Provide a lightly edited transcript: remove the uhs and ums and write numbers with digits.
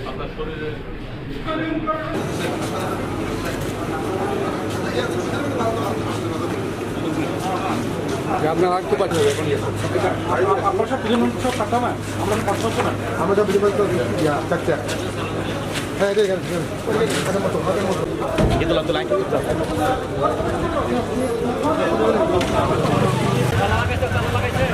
আপনার শরীরে আপনার আরেকটু পাঠিয়ে আপনার সব প্রিজন সব টাকা না আমরা কাজ করছো না আমরা সব প্রিজন চারটা হ্যাঁ এটা এখানে মতো হাতের মতো কিন্তু লাগতো লাইন লাগাইছে